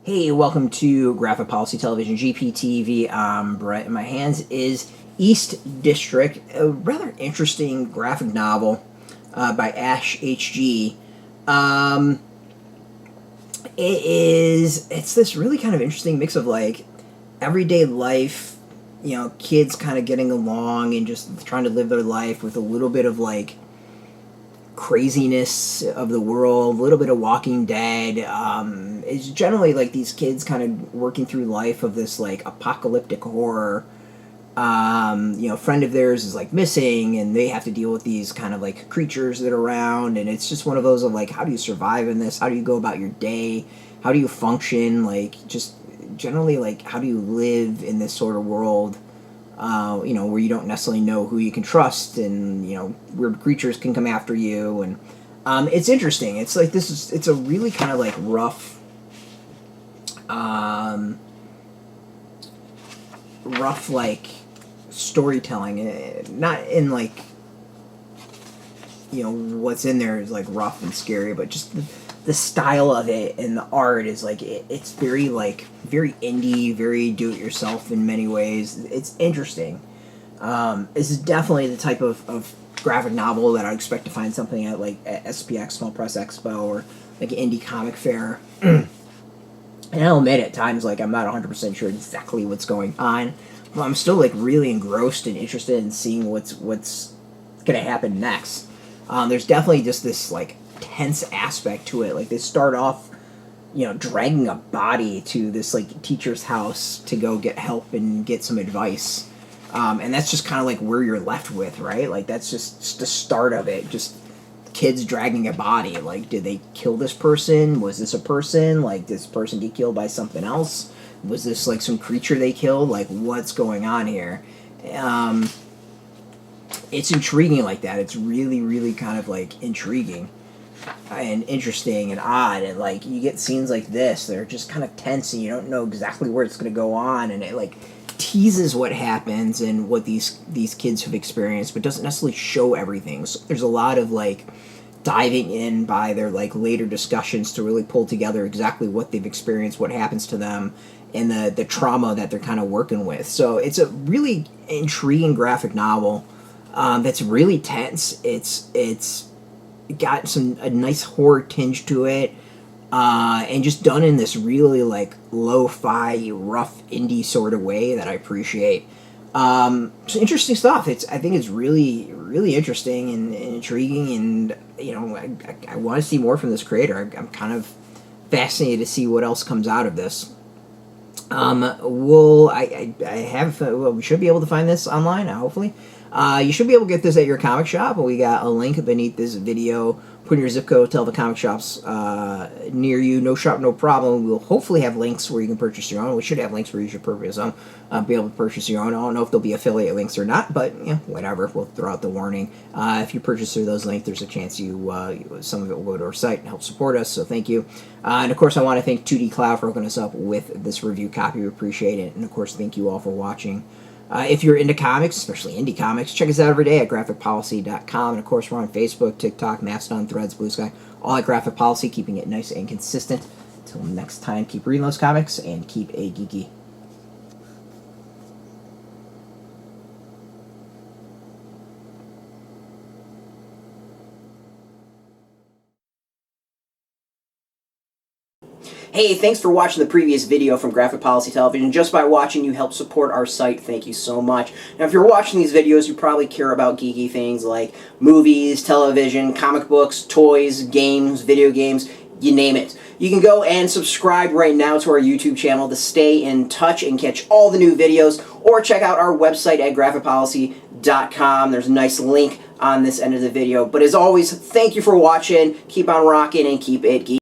Hey, welcome to Graphic Policy Television, GPTV. I'm Brett. In my hands is East District, a rather interesting graphic novel by Ash H.G. It's this really kind of interesting mix of like everyday life, kids kind of getting along and just trying to live their life with a little bit of like craziness of the world, a little bit of Walking Dead. It's generally like these kids kind of working through life of this like apocalyptic horror. A friend of theirs is like missing, and they have to deal with these kind of like creatures that are around, and it's just one of those of like, how do you survive in this? How do you go about your day? How do you function? Like, just generally, like, how do you live in this sort of world? Where you don't necessarily know who you can trust, and weird creatures can come after you, and it's interesting. It's like it's a really kind of like rough like storytelling. Not in like what's in there is like rough and scary, but just the style of it and the art is like it's very like very indie, very do-it-yourself in many ways. It's interesting. This is definitely the type of graphic novel that I expect to find something at like at SPX, Small Press Expo, or like an indie comic fair. And I'll admit at times like I'm not 100% sure exactly what's going on, but I'm still like really engrossed and interested in seeing what's gonna happen next. There's definitely just this like tense aspect to it. Like they start off, dragging a body to this like teacher's house to go get help and get some advice. And that's just kind of like where you're left with, right? Like that's just the start of it. Just kids dragging a body. Like, did they kill this person? Was this a person? Like, did this person get killed by something else? Was this like some creature they killed? Like, what's going on here? It's intriguing like that. It's really, really kind of like intriguing and interesting and odd, and like you get scenes like this, they're just kind of tense and you don't know exactly where it's going to go on, and it like teases what happens and what these kids have experienced, but doesn't necessarily show everything. So there's a lot of like diving in by their like later discussions to really pull together exactly what they've experienced, what happens to them, and the trauma that they're kind of working with. So it's a really intriguing graphic novel that's really tense. It's got a nice horror tinge to it, and just done in this really like lo-fi, rough indie sort of way that I appreciate. So interesting stuff. I think it's really, really interesting and intriguing, and I want to see more from this creator. I'm kind of fascinated to see what else comes out of this. We should be able to find this online, hopefully. You should be able to get this at your comic shop. We got a link beneath this video. Put in your zip code, tell the comic shops near you. No shop, no problem. We'll hopefully have links where you can purchase your own. We should have links where you should purchase them. Be able to purchase your own. I don't know if there'll be affiliate links or not, but whatever. We'll throw out the warning. If you purchase through those links, there's a chance some of it will go to our site and help support us, so thank you. And of course, I want to thank 2D Cloud for hooking us up with this review copy. We appreciate it. And of course, thank you all for watching. If you're into comics, especially indie comics, check us out every day at graphicpolicy.com. And of course, we're on Facebook, TikTok, Mastodon, Threads, Blue Sky, all at Graphic Policy, keeping it nice and consistent. Until next time, keep reading those comics and keep a geeky. Hey, thanks for watching the previous video from Graphic Policy Television. Just by watching, you help support our site. Thank you so much. Now, if you're watching these videos, you probably care about geeky things like movies, television, comic books, toys, games, video games, you name it. You can go and subscribe right now to our YouTube channel to stay in touch and catch all the new videos, or check out our website at graphicpolicy.com. There's a nice link on this end of the video. But as always, thank you for watching. Keep on rocking and keep it geeky.